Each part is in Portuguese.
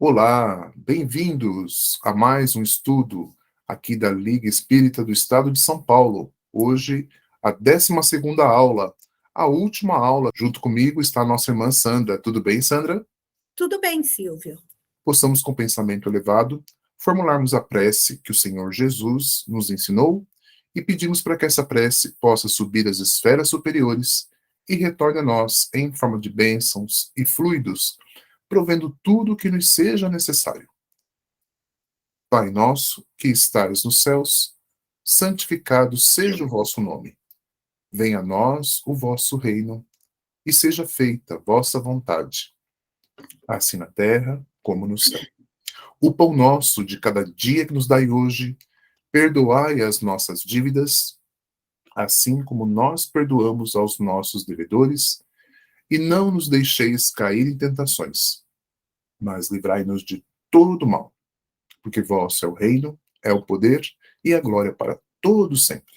Olá, bem-vindos a mais um estudo aqui da Liga Espírita do Estado de São Paulo. Hoje, a 12ª aula, a última aula. Junto comigo está a nossa irmã Sandra. Tudo bem, Sandra? Tudo bem, Silvio. Possamos, com pensamento elevado, formularmos a prece que o Senhor Jesus nos ensinou e pedimos para que essa prece possa subir às esferas superiores e retorne a nós em forma de bênçãos e fluidos, provendo tudo o que nos seja necessário. Pai nosso, que estais nos céus, santificado seja o vosso nome. Venha a nós o vosso reino, e seja feita a vossa vontade, assim na terra como no céu. O pão nosso de cada dia que nos dai hoje, perdoai as nossas dívidas, assim como nós perdoamos aos nossos devedores, e não nos deixeis cair em tentações, mas livrai-nos de todo mal, porque vosso é o reino, é o poder e a glória para todos sempre.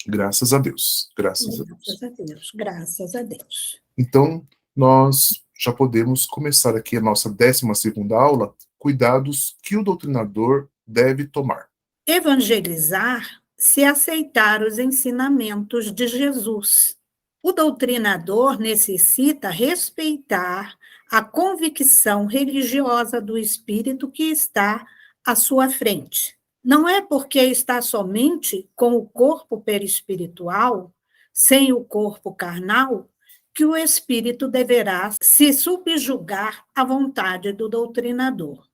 Graças a Deus. Graças a Deus. Graças a Deus, graças a Deus. Então, nós já podemos começar aqui a nossa 12ª aula, cuidados que o doutrinador deve tomar. Evangelizar se aceitar os ensinamentos de Jesus. O doutrinador necessita respeitar a convicção religiosa do espírito que está à sua frente. Não é porque está somente com o corpo perispiritual, sem o corpo carnal, que o espírito deverá se subjugar à vontade do doutrinador.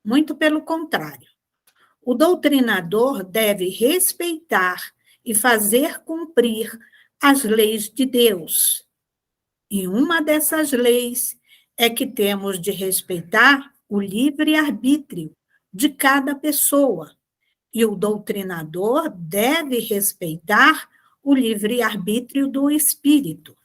Muito pelo contrário. O doutrinador deve respeitar e fazer cumprir as leis de Deus. E uma dessas leis é que temos de respeitar o livre-arbítrio de cada pessoa. E o doutrinador deve respeitar o livre-arbítrio do espírito.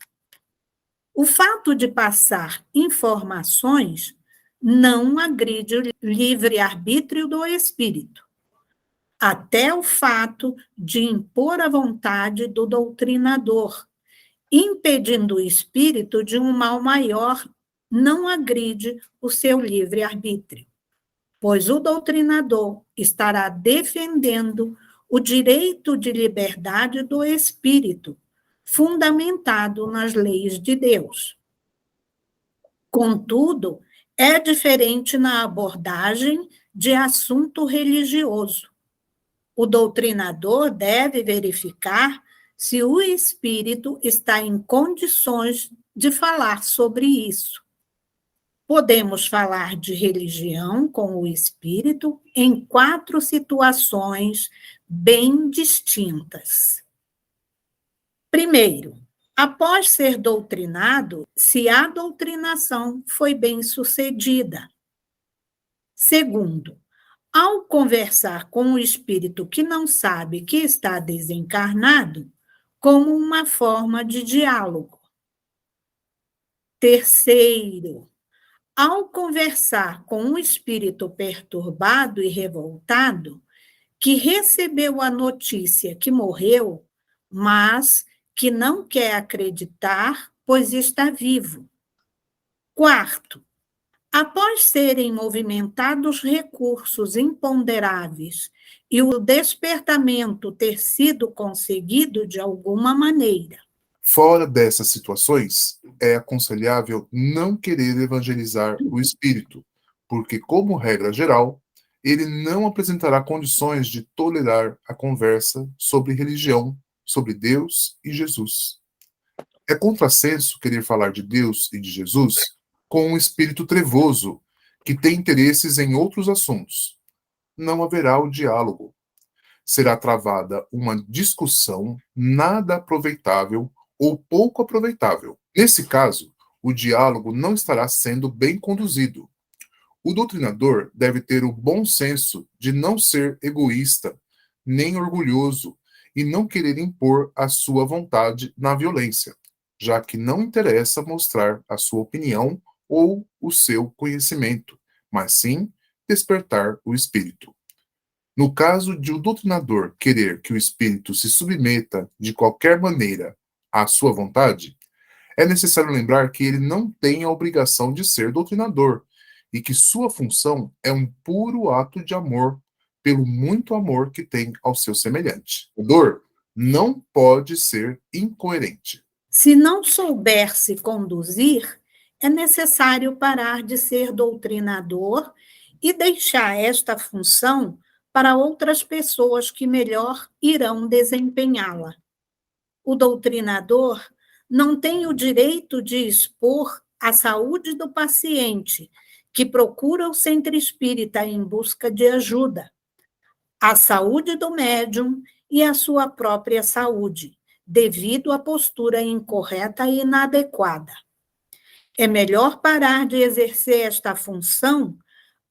O fato de passar informações não agride o livre-arbítrio do espírito, até o fato de impor a vontade do doutrinador, impedindo o espírito de um mal maior, não agride o seu livre-arbítrio, pois o doutrinador estará defendendo o direito de liberdade do espírito, fundamentado nas leis de Deus. Contudo, é diferente na abordagem de assunto religioso. O doutrinador deve verificar se o espírito está em condições de falar sobre isso. Podemos falar de religião com o espírito em 4 situações bem distintas. Primeiro, após ser doutrinado, se a doutrinação foi bem sucedida. Segundo, ao conversar com o espírito que não sabe que está desencarnado, como uma forma de diálogo. Terceiro, ao conversar com um espírito perturbado e revoltado, que recebeu a notícia que morreu, mas que não quer acreditar, pois está vivo. Quarto, após serem movimentados recursos imponderáveis e o despertamento ter sido conseguido de alguma maneira. Fora dessas situações, é aconselhável não querer evangelizar o espírito, porque, como regra geral, ele não apresentará condições de tolerar a conversa sobre religião, sobre Deus e Jesus. É contrassenso querer falar de Deus e de Jesus com um espírito trevoso, que tem interesses em outros assuntos. Não haverá o diálogo. Será travada uma discussão nada aproveitável ou pouco aproveitável. Nesse caso, o diálogo não estará sendo bem conduzido. O doutrinador deve ter o bom senso de não ser egoísta, nem orgulhoso, e não querer impor a sua vontade na violência, já que não interessa mostrar a sua opinião ou o seu conhecimento, mas sim despertar o espírito. No caso de o doutrinador querer que o espírito se submeta de qualquer maneira à sua vontade, é necessário lembrar que ele não tem a obrigação de ser doutrinador e que sua função é um puro ato de amor, pelo muito amor que tem ao seu semelhante. O dor não pode ser incoerente. Se não souber se conduzir, é necessário parar de ser doutrinador e deixar esta função para outras pessoas que melhor irão desempenhá-la. O doutrinador não tem o direito de expor a saúde do paciente que procura o centro espírita em busca de ajuda, a saúde do médium e a sua própria saúde, devido à postura incorreta e inadequada. É melhor parar de exercer esta função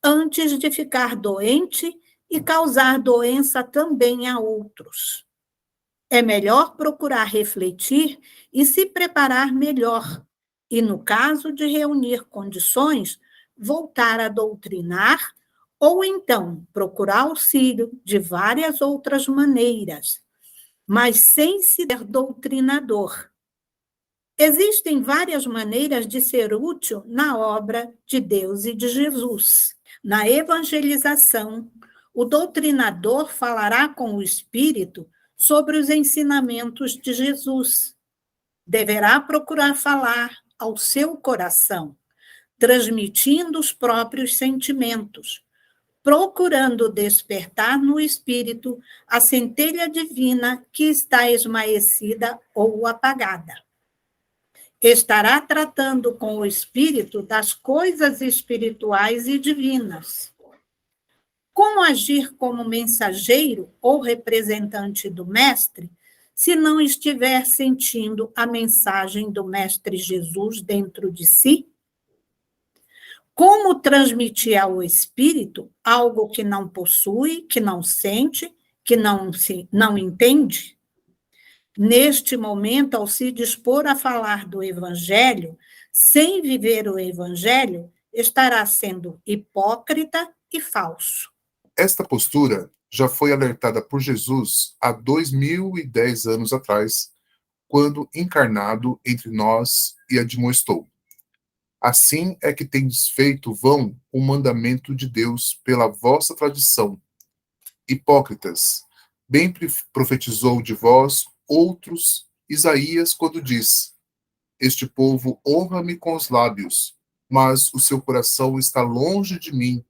antes de ficar doente e causar doença também a outros. É melhor procurar refletir e se preparar melhor, e, no caso de reunir condições, voltar a doutrinar ou então procurar auxílio de várias outras maneiras, mas sem ser doutrinador. Existem várias maneiras de ser útil na obra de Deus e de Jesus. Na evangelização, o doutrinador falará com o espírito sobre os ensinamentos de Jesus. Deverá procurar falar ao seu coração, transmitindo os próprios sentimentos, procurando despertar no espírito a centelha divina que está esmaecida ou apagada. Estará tratando com o espírito das coisas espirituais e divinas. Como agir como mensageiro ou representante do Mestre, se não estiver sentindo a mensagem do Mestre Jesus dentro de si? Como transmitir ao espírito algo que não possui, que não sente, que não entende? Neste momento, ao se dispor a falar do Evangelho, sem viver o Evangelho, estará sendo hipócrita e falso. Esta postura já foi alertada por Jesus há 2010 anos atrás, quando encarnado entre nós e admoestou: assim é que tendes feito vão o mandamento de Deus pela vossa tradição. Hipócritas, bem profetizou de vós outros Isaías quando diz: este povo honra-me com os lábios, mas o seu coração está longe de mim.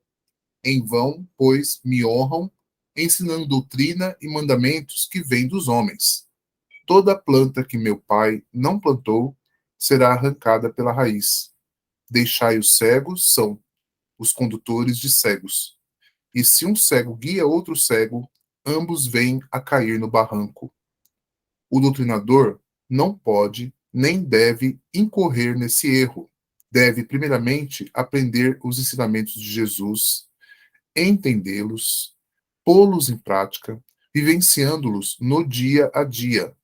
Em vão, pois, me honram, ensinando doutrina e mandamentos que vêm dos homens. Toda planta que meu pai não plantou será arrancada pela raiz. Deixai os cegos são os condutores de cegos. E se um cego guia outro cego, ambos vêm a cair no barranco. O doutrinador não pode nem deve incorrer nesse erro. Deve, primeiramente, aprender os ensinamentos de Jesus, entendê-los, pô-los em prática, vivenciando-los no dia a dia.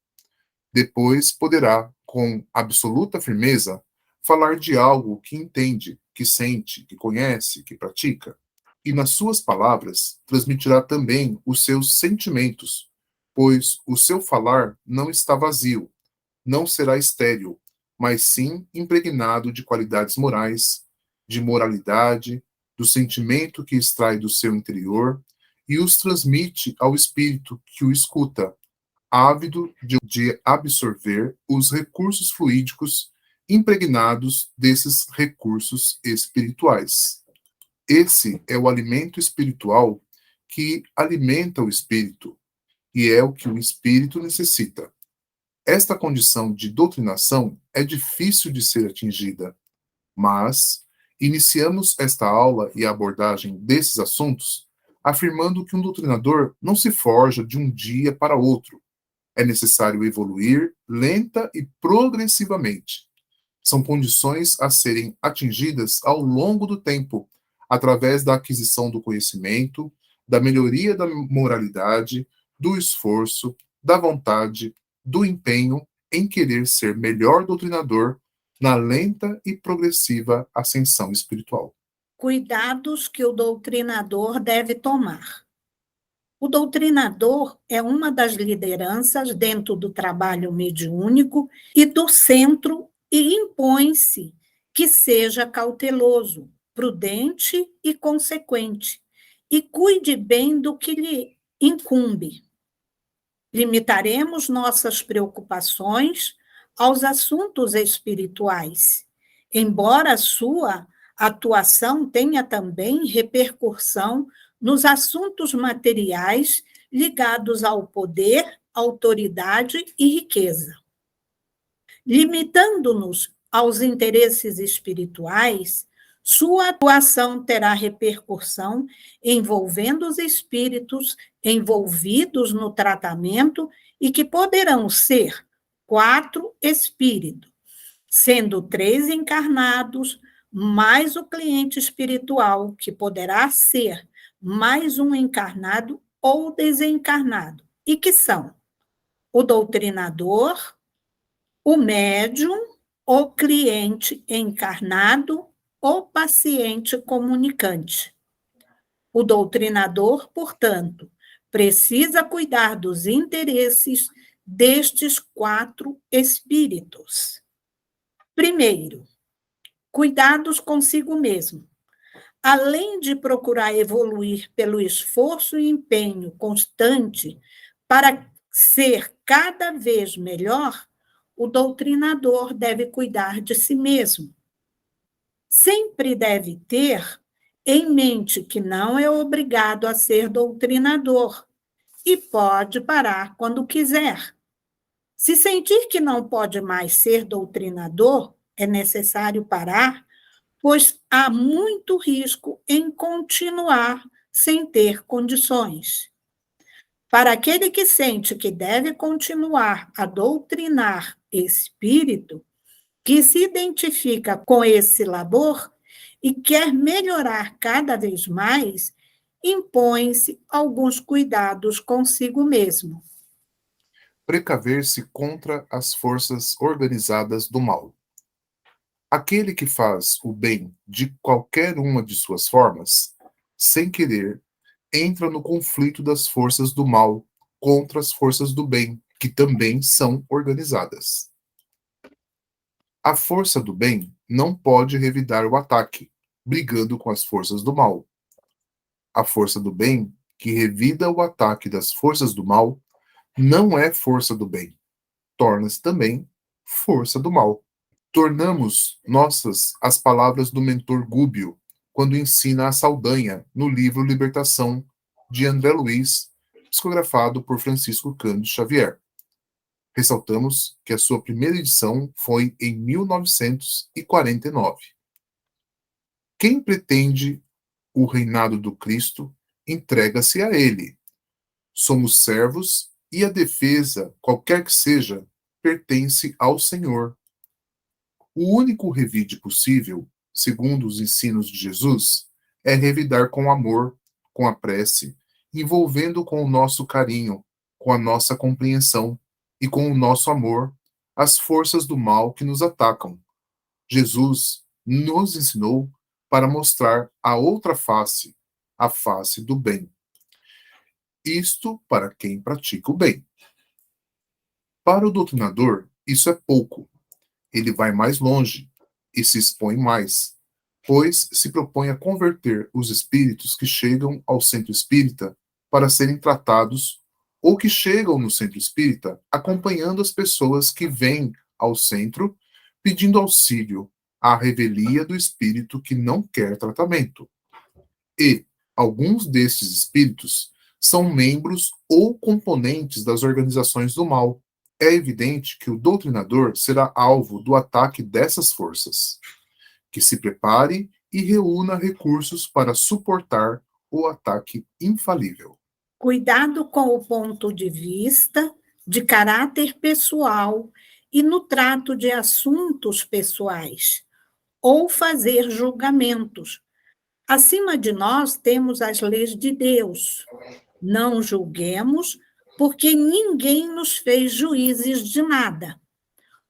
Depois poderá, com absoluta firmeza, falar de algo que entende, que sente, que conhece, que pratica. E nas suas palavras transmitirá também os seus sentimentos, pois o seu falar não está vazio, não será estéril, mas sim impregnado de qualidades morais, de moralidade, do sentimento que extrai do seu interior e os transmite ao espírito que o escuta, ávido de absorver os recursos fluídicos impregnados desses recursos espirituais. Esse é o alimento espiritual que alimenta o espírito, e é o que o espírito necessita. Esta condição de doutrinação é difícil de ser atingida, mas iniciamos esta aula e a abordagem desses assuntos afirmando que um doutrinador não se forja de um dia para outro. É necessário evoluir lenta e progressivamente. São condições a serem atingidas ao longo do tempo, através da aquisição do conhecimento, da melhoria da moralidade, do esforço, da vontade, do empenho em querer ser melhor doutrinador na lenta e progressiva ascensão espiritual. Cuidados que o doutrinador deve tomar. O doutrinador é uma das lideranças dentro do trabalho mediúnico e do centro e impõe-se que seja cauteloso, prudente e consequente, e cuide bem do que lhe incumbe. Limitaremos nossas preocupações aos assuntos espirituais, embora sua atuação tenha também repercussão nos assuntos materiais ligados ao poder, autoridade e riqueza. Limitando-nos aos interesses espirituais, sua atuação terá repercussão envolvendo os espíritos envolvidos no tratamento e que poderão ser 4 espíritos, sendo 3 encarnados, mais o cliente espiritual, que poderá ser mais um encarnado ou desencarnado, e que são o doutrinador, o médium, o cliente encarnado, o paciente comunicante. O doutrinador, portanto, precisa cuidar dos interesses destes 4 espíritos. Primeiro, cuidados consigo mesmo. Além de procurar evoluir pelo esforço e empenho constante para ser cada vez melhor, o doutrinador deve cuidar de si mesmo. Sempre deve ter em mente que não é obrigado a ser doutrinador e pode parar quando quiser. Se sentir que não pode mais ser doutrinador, é necessário parar, pois há muito risco em continuar sem ter condições. Para aquele que sente que deve continuar a doutrinar espírito, que se identifica com esse labor e quer melhorar cada vez mais, impõe-se alguns cuidados consigo mesmo. Precaver-se contra as forças organizadas do mal. Aquele que faz o bem de qualquer uma de suas formas, sem querer, entra no conflito das forças do mal contra as forças do bem, que também são organizadas. A força do bem não pode revidar o ataque, brigando com as forças do mal. A força do bem, que revida o ataque das forças do mal, não é força do bem, torna-se também força do mal. Tornamos nossas as palavras do mentor Gúbio, quando ensina a Saldanha no livro Libertação, de André Luiz, psicografado por Francisco Cândido Xavier. Ressaltamos que a sua primeira edição foi em 1949. Quem pretende o reinado do Cristo, entrega-se a ele. Somos servos e a defesa, qualquer que seja, pertence ao Senhor. O único revide possível, segundo os ensinos de Jesus, é revidar com amor, com a prece, envolvendo com o nosso carinho, com a nossa compreensão e com o nosso amor as forças do mal que nos atacam. Jesus nos ensinou para mostrar a outra face, a face do bem. Isto para quem pratica o bem. Para o doutrinador, isso é pouco. Ele vai mais longe e se expõe mais, pois se propõe a converter os espíritos que chegam ao centro espírita para serem tratados ou que chegam no centro espírita acompanhando as pessoas que vêm ao centro pedindo auxílio à revelia do espírito que não quer tratamento. E alguns destes espíritos são membros ou componentes das organizações do mal. É evidente que o doutrinador será alvo do ataque dessas forças. Que se prepare e reúna recursos para suportar o ataque infalível. Cuidado com o ponto de vista, de caráter pessoal e no trato de assuntos pessoais, ou fazer julgamentos. Acima de nós temos as leis de Deus. Não julguemos, porque ninguém nos fez juízes de nada.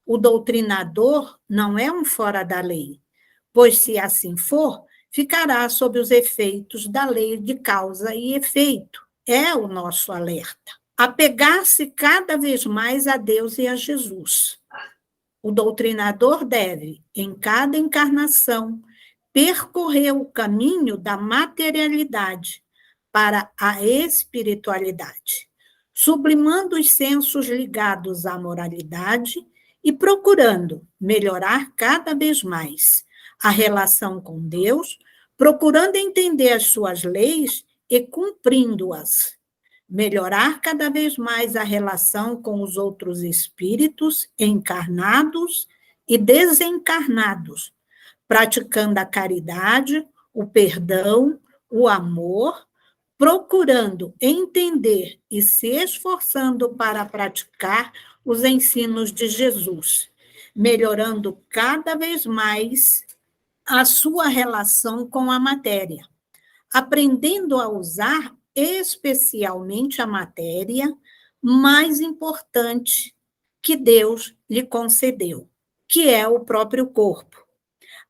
O doutrinador não é um fora da lei, pois se assim for, ficará sob os efeitos da lei de causa e efeito. É o nosso alerta. Apegar-se cada vez mais a Deus e a Jesus. O doutrinador deve, em cada encarnação, percorrer o caminho da materialidade para a espiritualidade, sublimando os sensos ligados à moralidade e procurando melhorar cada vez mais a relação com Deus, procurando entender as suas leis e cumprindo-as, melhorar cada vez mais a relação com os outros espíritos encarnados e desencarnados, praticando a caridade, o perdão, o amor, procurando entender e se esforçando para praticar os ensinos de Jesus, melhorando cada vez mais a sua relação com a matéria, aprendendo a usar especialmente a matéria mais importante que Deus lhe concedeu, que é o próprio corpo.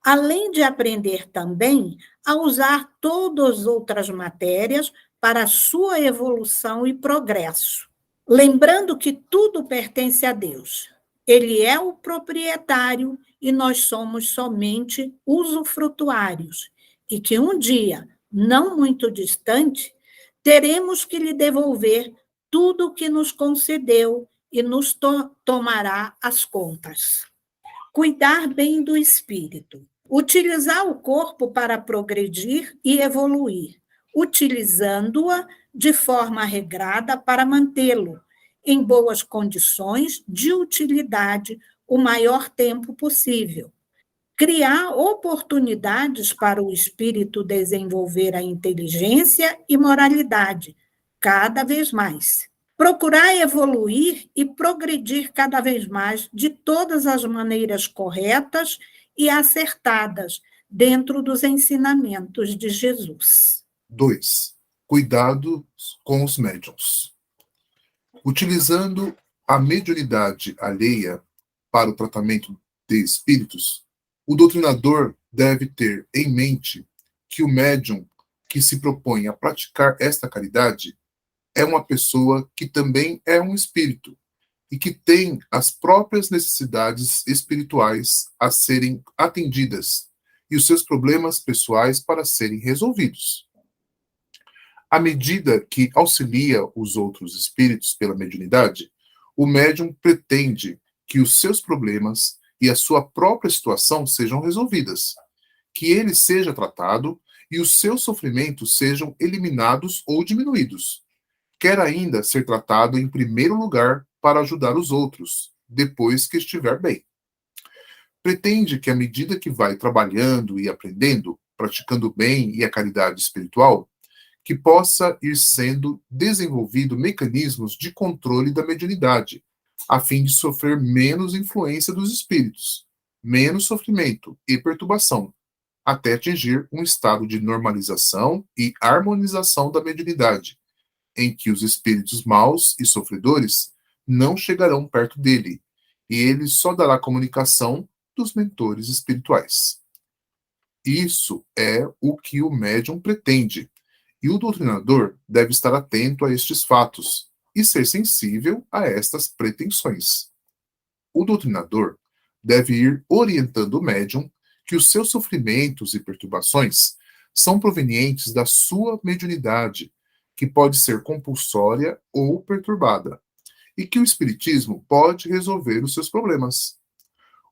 Além de aprender também a usar todas as outras matérias para a sua evolução e progresso. Lembrando que tudo pertence a Deus. Ele é o proprietário e nós somos somente usufrutuários. E que um dia, não muito distante, teremos que lhe devolver tudo o que nos concedeu e nos tomará as contas. Cuidar bem do espírito. Utilizar o corpo para progredir e evoluir, utilizando-a de forma regrada para mantê-lo em boas condições de utilidade o maior tempo possível. Criar oportunidades para o espírito desenvolver a inteligência e moralidade cada vez mais. Procurar evoluir e progredir cada vez mais de todas as maneiras corretas e acertadas dentro dos ensinamentos de Jesus. 2. Cuidado com os médiuns. Utilizando a mediunidade alheia para o tratamento de espíritos, o doutrinador deve ter em mente que o médium que se propõe a praticar esta caridade é uma pessoa que também é um espírito e que tem as próprias necessidades espirituais a serem atendidas e os seus problemas pessoais para serem resolvidos. À medida que auxilia os outros espíritos pela mediunidade, o médium pretende que os seus problemas e a sua própria situação sejam resolvidas, que ele seja tratado e os seus sofrimentos sejam eliminados ou diminuídos. Quer ainda ser tratado em primeiro lugar para ajudar os outros, depois que estiver bem. Pretende que, à medida que vai trabalhando e aprendendo, praticando o bem e a caridade espiritual, que possa ir sendo desenvolvido mecanismos de controle da mediunidade, a fim de sofrer menos influência dos espíritos, menos sofrimento e perturbação, até atingir um estado de normalização e harmonização da mediunidade, em que os espíritos maus e sofredores não chegarão perto dele, e ele só dará comunicação dos mentores espirituais. Isso é o que o médium pretende, e o doutrinador deve estar atento a estes fatos e ser sensível a estas pretensões. O doutrinador deve ir orientando o médium que os seus sofrimentos e perturbações são provenientes da sua mediunidade, que pode ser compulsória ou perturbada, e que o espiritismo pode resolver os seus problemas.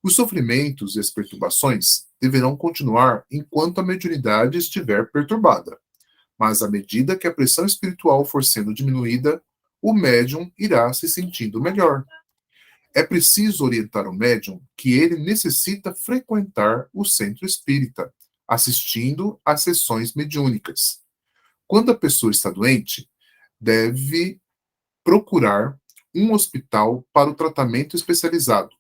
Os sofrimentos e as perturbações deverão continuar enquanto a mediunidade estiver perturbada, mas à medida que a pressão espiritual for sendo diminuída, o médium irá se sentindo melhor. É preciso orientar o médium que ele necessita frequentar o centro espírita, assistindo às sessões mediúnicas. Quando a pessoa está doente, deve procurar um hospital para o tratamento especializado.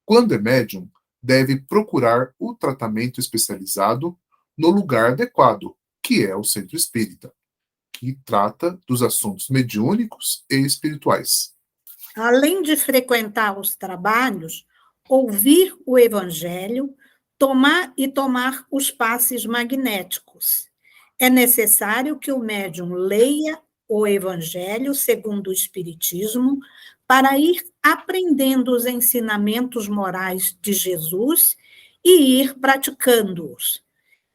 Quando é médium, deve procurar o tratamento especializado no lugar adequado, que é o centro espírita, que trata dos assuntos mediúnicos e espirituais. Além de frequentar os trabalhos, ouvir o evangelho, tomar os passes magnéticos. É necessário que o médium leia o evangelho segundo o espiritismo para ir aprendendo os ensinamentos morais de Jesus e ir praticando-os.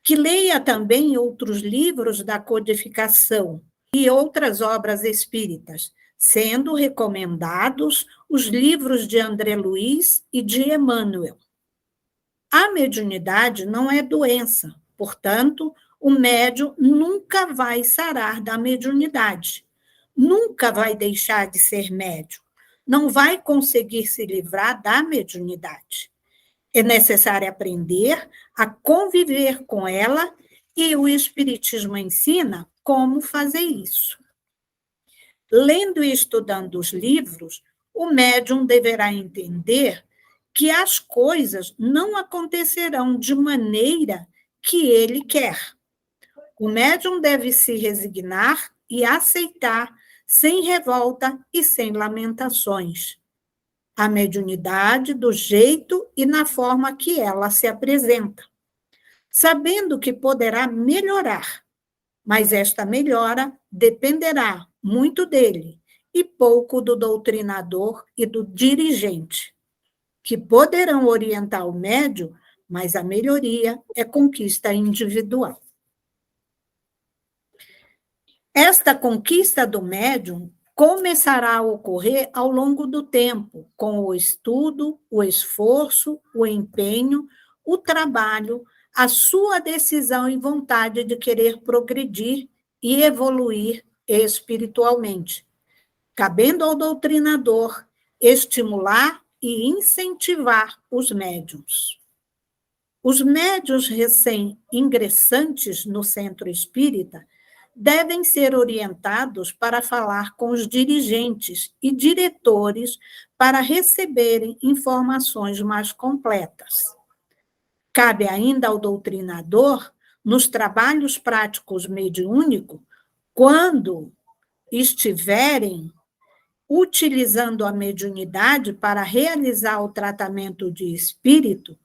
Que leia também outros livros da codificação e outras obras espíritas, sendo recomendados os livros de André Luiz e de Emmanuel. A mediunidade não é doença, portanto, o médium nunca vai sarar da mediunidade, nunca vai deixar de ser médium, não vai conseguir se livrar da mediunidade. É necessário aprender a conviver com ela e o Espiritismo ensina como fazer isso. Lendo e estudando os livros, o médium deverá entender que as coisas não acontecerão de maneira que ele quer. O médium deve se resignar e aceitar, sem revolta e sem lamentações, a mediunidade do jeito e na forma que ela se apresenta, sabendo que poderá melhorar, mas esta melhora dependerá muito dele e pouco do doutrinador e do dirigente, que poderão orientar o médium, mas a melhoria é conquista individual. Esta conquista do médium começará a ocorrer ao longo do tempo, com o estudo, o esforço, o empenho, o trabalho, a sua decisão e vontade de querer progredir e evoluir espiritualmente, cabendo ao doutrinador estimular e incentivar os médiuns. Os médiuns recém-ingressantes no centro espírita devem ser orientados para falar com os dirigentes e diretores para receberem informações mais completas. Cabe ainda ao doutrinador, nos trabalhos práticos mediúnicos, quando estiverem utilizando a mediunidade para realizar o tratamento de espírito,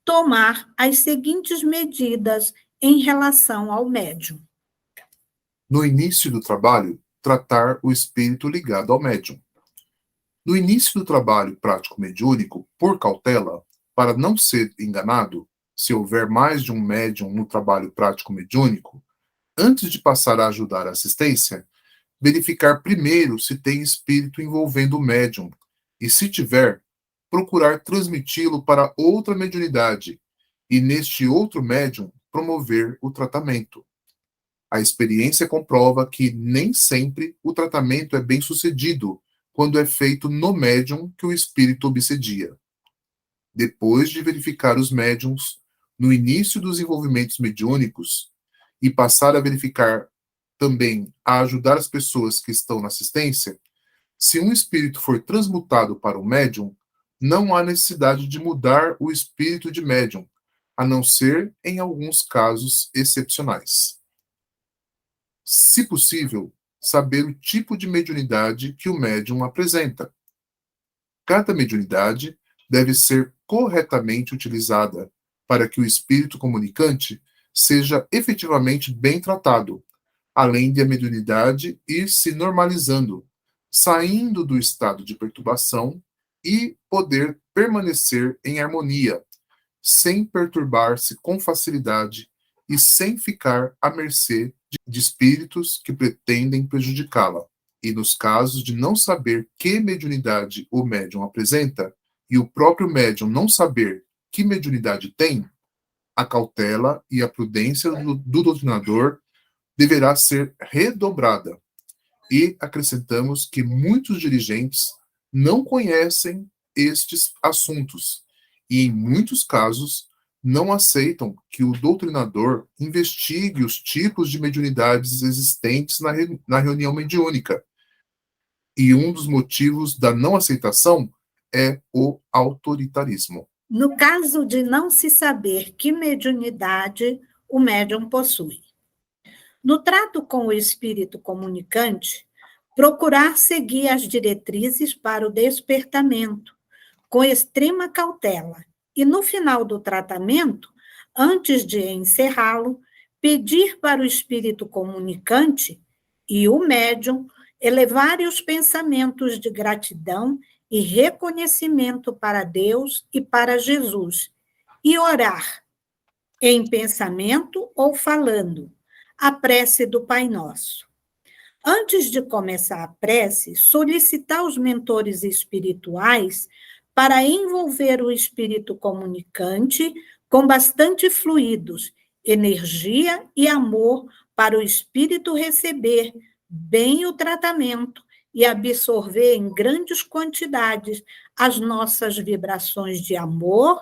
tomar as seguintes medidas em relação ao médium. No início do trabalho, tratar o espírito ligado ao médium. No início do trabalho prático mediúnico, por cautela, para não ser enganado, se houver mais de um médium no trabalho prático mediúnico, antes de passar a ajudar a assistência, verificar primeiro se tem espírito envolvendo o médium e, se tiver, procurar transmiti-lo para outra mediunidade e, neste outro médium, promover o tratamento. A experiência comprova que nem sempre o tratamento é bem sucedido quando é feito no médium que o espírito obsedia. Depois de verificar os médiums no início dos envolvimentos mediúnicos e passar a verificar também a ajudar as pessoas que estão na assistência, se um espírito for transmutado para o médium, não há necessidade de mudar o espírito de médium, a não ser em alguns casos excepcionais. Se possível, saber o tipo de mediunidade que o médium apresenta. Cada mediunidade deve ser corretamente utilizada para que o espírito comunicante seja efetivamente bem tratado, além de a mediunidade ir se normalizando, saindo do estado de perturbação e poder permanecer em harmonia, sem perturbar-se com facilidade e sem ficar à mercê de espíritos que pretendem prejudicá-la. E nos casos de não saber que mediunidade o médium apresenta e o próprio médium não saber que mediunidade tem, a cautela e a prudência do doutrinador deverá ser redobrada. E acrescentamos que muitos dirigentes não conhecem estes assuntos e, em muitos casos, não aceitam que o doutrinador investigue os tipos de mediunidades existentes na reunião mediúnica. E um dos motivos da não aceitação é o autoritarismo. No caso de não se saber que mediunidade o médium possui. No trato com o espírito comunicante, procurar seguir as diretrizes para o despertamento, com extrema cautela, e no final do tratamento, antes de encerrá-lo, pedir para o espírito comunicante e o médium elevarem os pensamentos de gratidão e reconhecimento para Deus e para Jesus, e orar, em pensamento ou falando, a prece do Pai Nosso. Antes de começar a prece, solicitar os mentores espirituais para envolver o espírito comunicante com bastante fluidos, energia e amor para o espírito receber bem o tratamento e absorver em grandes quantidades as nossas vibrações de amor,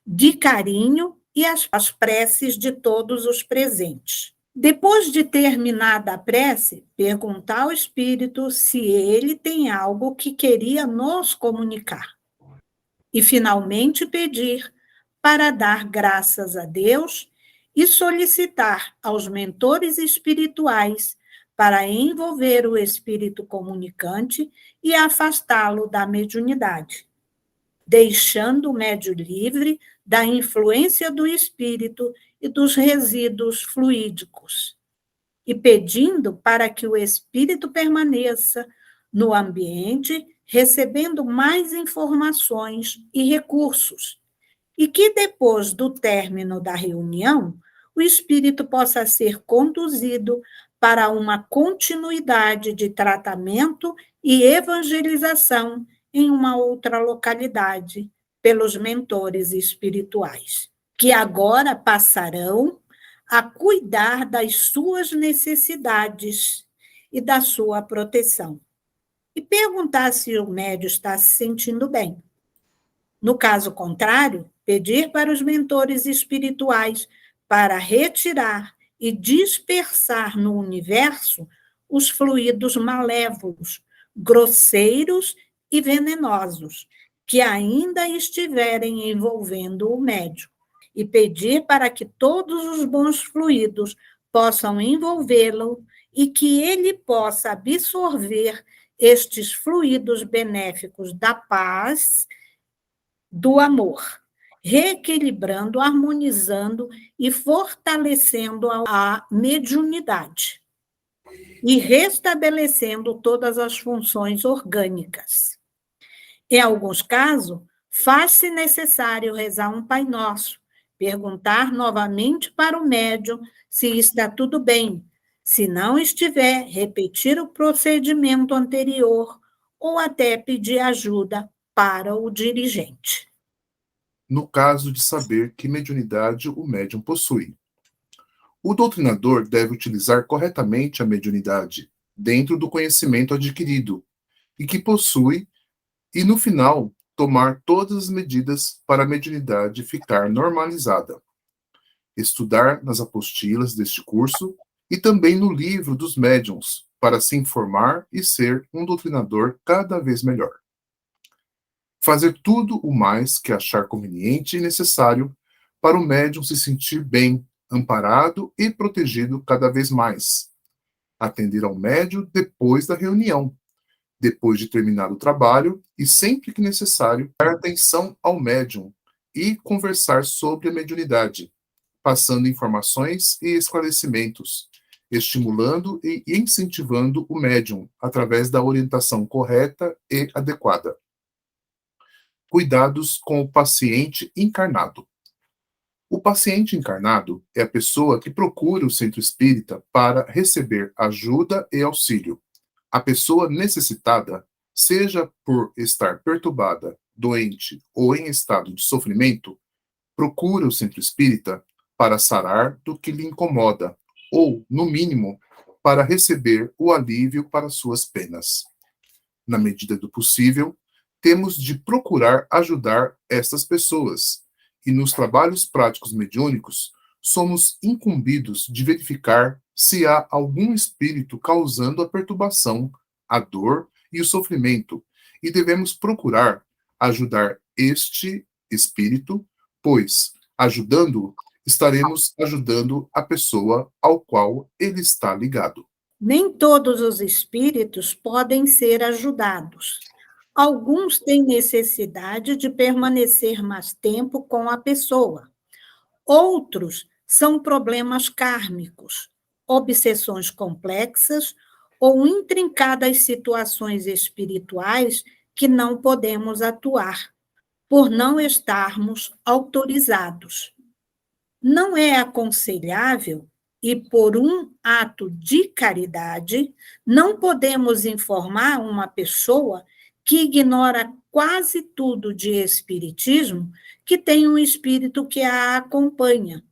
de carinho e as preces de todos os presentes. Depois de terminada a prece, perguntar ao Espírito se ele tem algo que queria nos comunicar. E, finalmente, pedir para dar graças a Deus e solicitar aos mentores espirituais para envolver o espírito comunicante e afastá-lo da mediunidade, deixando o médium livre da influência do espírito e dos resíduos fluídicos, e pedindo para que o espírito permaneça no ambiente, recebendo mais informações e recursos, e que depois do término da reunião, o espírito possa ser conduzido para uma continuidade de tratamento e evangelização em uma outra localidade pelos mentores espirituais, que agora passarão a cuidar das suas necessidades e da sua proteção. E perguntar se o médium está se sentindo bem. No caso contrário, pedir para os mentores espirituais para retirar e dispersar no universo os fluidos malévolos, grosseiros e venenosos que ainda estiverem envolvendo o médium, e pedir para que todos os bons fluidos possam envolvê-lo e que ele possa absorver estes fluidos benéficos da paz, do amor, reequilibrando, harmonizando e fortalecendo a mediunidade e restabelecendo todas as funções orgânicas. Em alguns casos, faz-se necessário rezar um Pai Nosso, perguntar novamente para o médium se está tudo bem. Se não estiver, repetir o procedimento anterior ou até pedir ajuda para o dirigente. No caso de saber que mediunidade o médium possui. O doutrinador deve utilizar corretamente a mediunidade, dentro do conhecimento adquirido, e que possui, e no final, tomar todas as medidas para a mediunidade ficar normalizada. Estudar nas apostilas deste curso e também no livro dos médiuns, para se informar e ser um doutrinador cada vez melhor. Fazer tudo o mais que achar conveniente e necessário para o médium se sentir bem, amparado e protegido cada vez mais. Atender ao médium depois da reunião, depois de terminar o trabalho e sempre que necessário, dar atenção ao médium e conversar sobre a mediunidade, passando informações e esclarecimentos, estimulando e incentivando o médium através da orientação correta e adequada. Cuidados com o paciente encarnado. O paciente encarnado é a pessoa que procura o centro espírita para receber ajuda e auxílio. A pessoa necessitada, seja por estar perturbada, doente ou em estado de sofrimento, procura o centro espírita para sarar do que lhe incomoda, ou, no mínimo, para receber o alívio para suas penas. Na medida do possível, temos de procurar ajudar estas pessoas, e nos trabalhos práticos mediúnicos, somos incumbidos de verificar se há algum espírito causando a perturbação, a dor e o sofrimento, e devemos procurar ajudar este espírito, pois, ajudando-o, estaremos ajudando a pessoa ao qual ele está ligado. Nem todos os espíritos podem ser ajudados. Alguns têm necessidade de permanecer mais tempo com a pessoa. Outros são problemas kármicos, obsessões complexas ou intrincadas situações espirituais que não podemos atuar, por não estarmos autorizados. Não é aconselhável e, por um ato de caridade, não podemos informar uma pessoa que ignora quase tudo de espiritismo, que tem um espírito que a acompanha,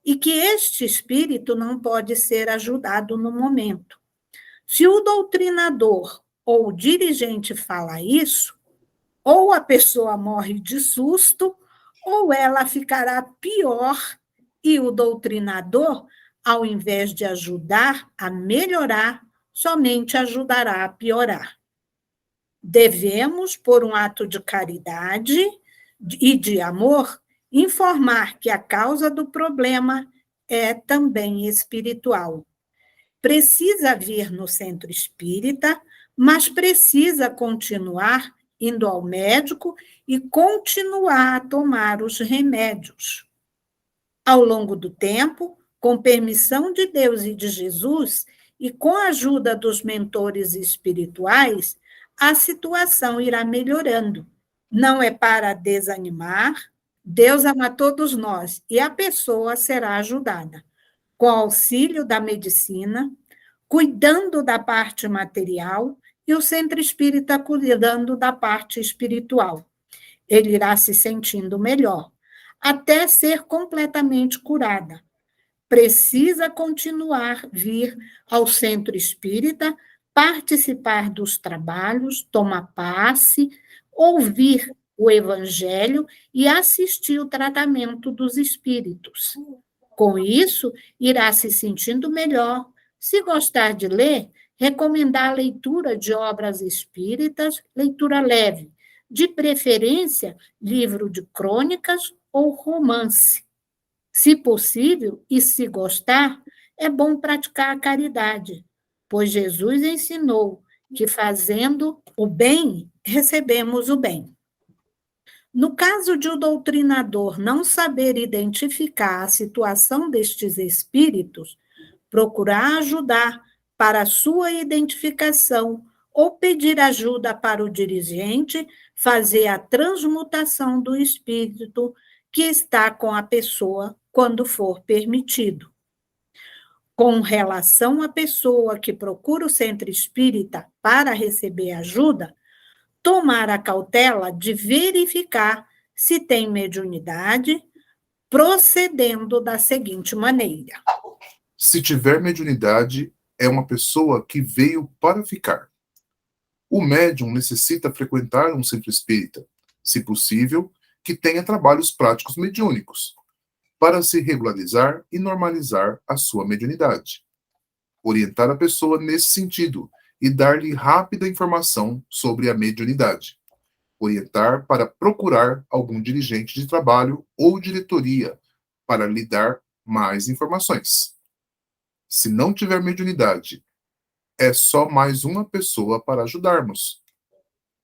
e que este espírito não pode ser ajudado no momento. Se o doutrinador ou o dirigente fala isso, ou a pessoa morre de susto, ou ela ficará pior e o doutrinador, ao invés de ajudar a melhorar, somente ajudará a piorar. Devemos, por um ato de caridade e de amor, informar que a causa do problema é também espiritual. Precisa vir no centro espírita, mas precisa continuar indo ao médico e continuar a tomar os remédios. Ao longo do tempo, com permissão de Deus e de Jesus, e com a ajuda dos mentores espirituais, a situação irá melhorando. Não é para desanimar, Deus ama todos nós e a pessoa será ajudada. Com auxílio da medicina, cuidando da parte material e o centro espírita cuidando da parte espiritual. Ele irá se sentindo melhor, até ser completamente curada. Precisa continuar vir ao centro espírita, participar dos trabalhos, tomar passe, ouvir o evangelho e assistir o tratamento dos espíritos. Com isso, irá se sentindo melhor. Se gostar de ler, recomendar a leitura de obras espíritas, leitura leve, de preferência, livro de crônicas ou romance. Se possível e se gostar, é bom praticar a caridade, pois Jesus ensinou que fazendo o bem, recebemos o bem. No caso de o doutrinador não saber identificar a situação destes espíritos, procurar ajudar para a sua identificação ou pedir ajuda para o dirigente fazer a transmutação do espírito que está com a pessoa quando for permitido. Com relação à pessoa que procura o centro espírita para receber ajuda, tomar a cautela de verificar se tem mediunidade, procedendo da seguinte maneira. Se tiver mediunidade, é uma pessoa que veio para ficar. O médium necessita frequentar um centro espírita, se possível, que tenha trabalhos práticos mediúnicos, para se regularizar e normalizar a sua mediunidade. Orientar a pessoa nesse sentido e dar-lhe rápida informação sobre a mediunidade. Orientar para procurar algum dirigente de trabalho ou diretoria para lhe dar mais informações. Se não tiver mediunidade, é só mais uma pessoa para ajudarmos.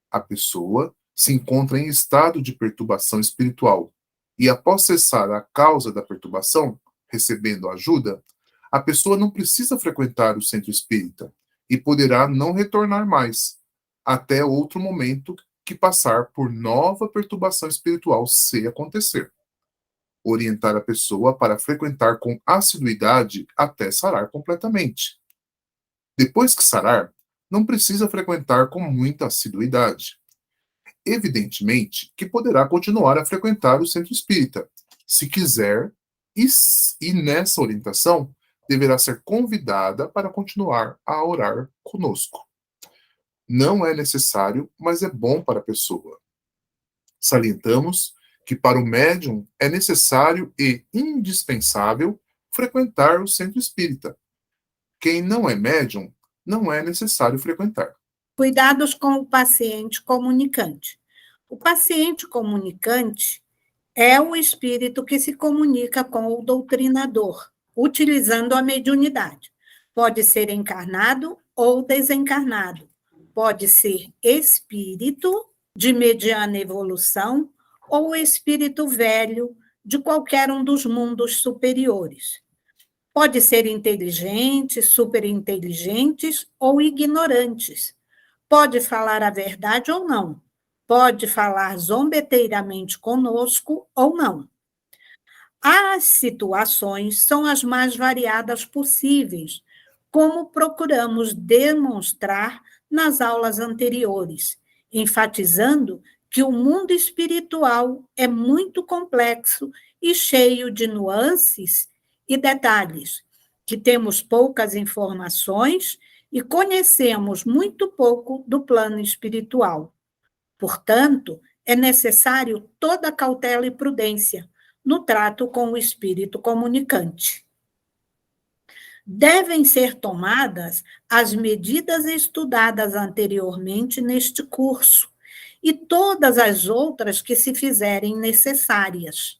A pessoa se encontra em estado de perturbação espiritual e, após cessar a causa da perturbação, recebendo ajuda, a pessoa não precisa frequentar o centro espírita e poderá não retornar mais, até outro momento que passar por nova perturbação espiritual se acontecer. Orientar a pessoa para frequentar com assiduidade até sarar completamente. Depois que sarar, não precisa frequentar com muita assiduidade. Evidentemente que poderá continuar a frequentar o centro espírita, se quiser, e nessa orientação deverá ser convidada para continuar a orar conosco. Não é necessário, mas é bom para a pessoa. Salientamos que para o médium é necessário e indispensável frequentar o centro espírita. Quem não é médium, não é necessário frequentar. Cuidados com o paciente comunicante. O paciente comunicante é o espírito que se comunica com o doutrinador, utilizando a mediunidade. Pode ser encarnado ou desencarnado. Pode ser espírito de mediana evolução ou espírito velho de qualquer um dos mundos superiores. Pode ser inteligentes, superinteligentes ou ignorantes. Pode falar a verdade ou não. Pode falar zombeteiramente conosco ou não. As situações são as mais variadas possíveis, como procuramos demonstrar nas aulas anteriores, enfatizando que o mundo espiritual é muito complexo e cheio de nuances e detalhes, que temos poucas informações e conhecemos muito pouco do plano espiritual. Portanto, é necessário toda cautela e prudência no trato com o espírito comunicante. Devem ser tomadas as medidas estudadas anteriormente neste curso e todas as outras que se fizerem necessárias.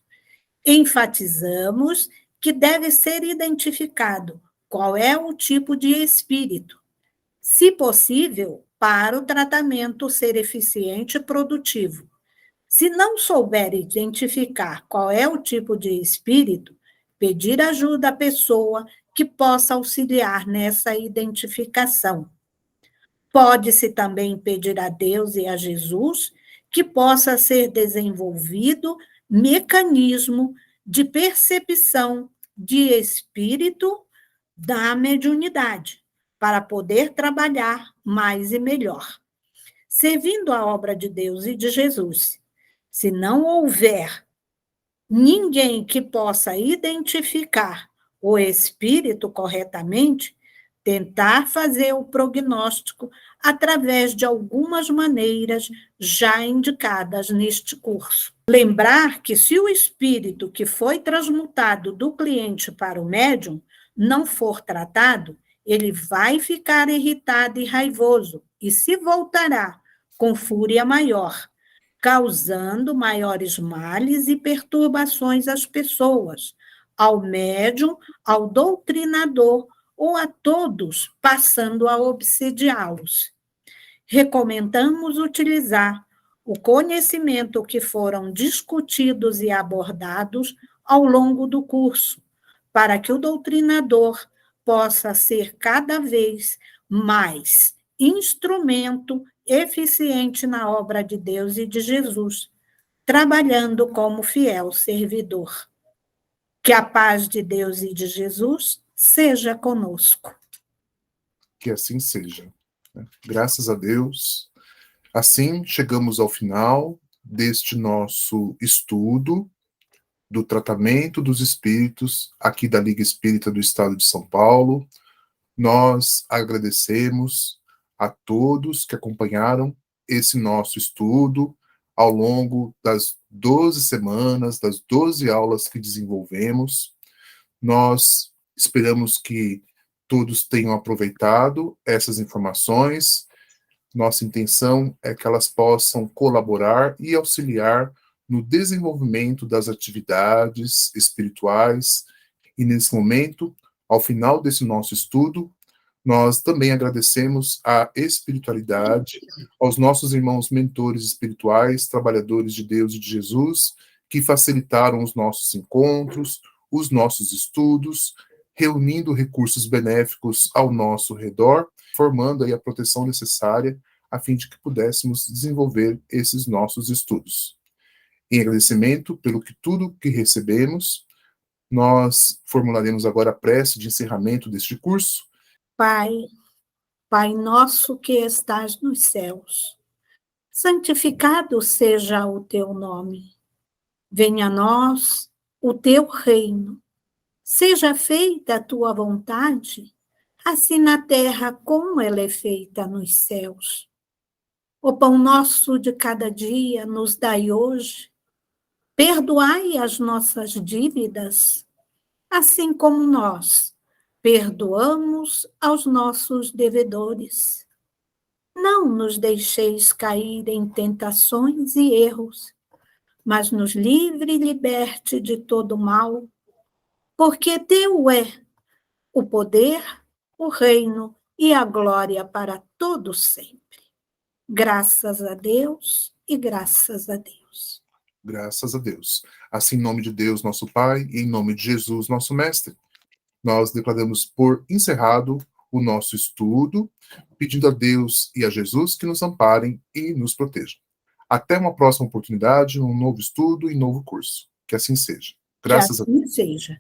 Enfatizamos que deve ser identificado qual é o tipo de espírito, se possível, para o tratamento ser eficiente e produtivo. Se não souber identificar qual é o tipo de espírito, pedir ajuda à pessoa que possa auxiliar nessa identificação. Pode-se também pedir a Deus e a Jesus que possa ser desenvolvido mecanismo de percepção de espírito da mediunidade, para poder trabalhar mais e melhor, servindo a obra de Deus e de Jesus. Se não houver ninguém que possa identificar o espírito corretamente, tentar fazer o prognóstico através de algumas maneiras já indicadas neste curso. Lembrar que se o espírito que foi transmutado do cliente para o médium não for tratado, ele vai ficar irritado e raivoso e se voltará com fúria maior, causando maiores males e perturbações às pessoas, ao médium, ao doutrinador ou a todos, passando a obsediá-los. Recomendamos utilizar o conhecimento que foram discutidos e abordados ao longo do curso, para que o doutrinador possa ser cada vez mais instrumento eficiente na obra de Deus e de Jesus, trabalhando como fiel servidor. Que a paz de Deus e de Jesus seja conosco. Que assim seja. Graças a Deus. Assim, chegamos ao final deste nosso estudo do tratamento dos espíritos aqui da Liga Espírita do Estado de São Paulo. Nós agradecemos a todos que acompanharam esse nosso estudo ao longo das 12 semanas, das 12 aulas que desenvolvemos. Nós esperamos que todos tenham aproveitado essas informações. Nossa intenção é que elas possam colaborar e auxiliar no desenvolvimento das atividades espirituais. E nesse momento, ao final desse nosso estudo, nós também agradecemos à espiritualidade, aos nossos irmãos mentores espirituais, trabalhadores de Deus e de Jesus, que facilitaram os nossos encontros, os nossos estudos, reunindo recursos benéficos ao nosso redor, formando aí a proteção necessária a fim de que pudéssemos desenvolver esses nossos estudos. Em agradecimento pelo que tudo que recebemos, nós formularemos agora a prece de encerramento deste curso. Pai, Pai nosso que estás nos céus, santificado seja o teu nome. Venha a nós o teu reino. Seja feita a tua vontade, assim na terra como ela é feita nos céus. O pão nosso de cada dia nos dai hoje. Perdoai as nossas dívidas, assim como nós perdoamos aos nossos devedores. Não nos deixeis cair em tentações e erros, mas nos livre e liberte de todo mal, porque teu é o poder, o reino e a glória para todo sempre. Graças a Deus e graças a Deus. Graças a Deus. Assim, em nome de Deus, nosso Pai, e em nome de Jesus, nosso Mestre, nós declaramos por encerrado o nosso estudo, pedindo a Deus e a Jesus que nos amparem e nos protejam. Até uma próxima oportunidade, um novo estudo e novo curso. Que assim seja. Graças a assim seja.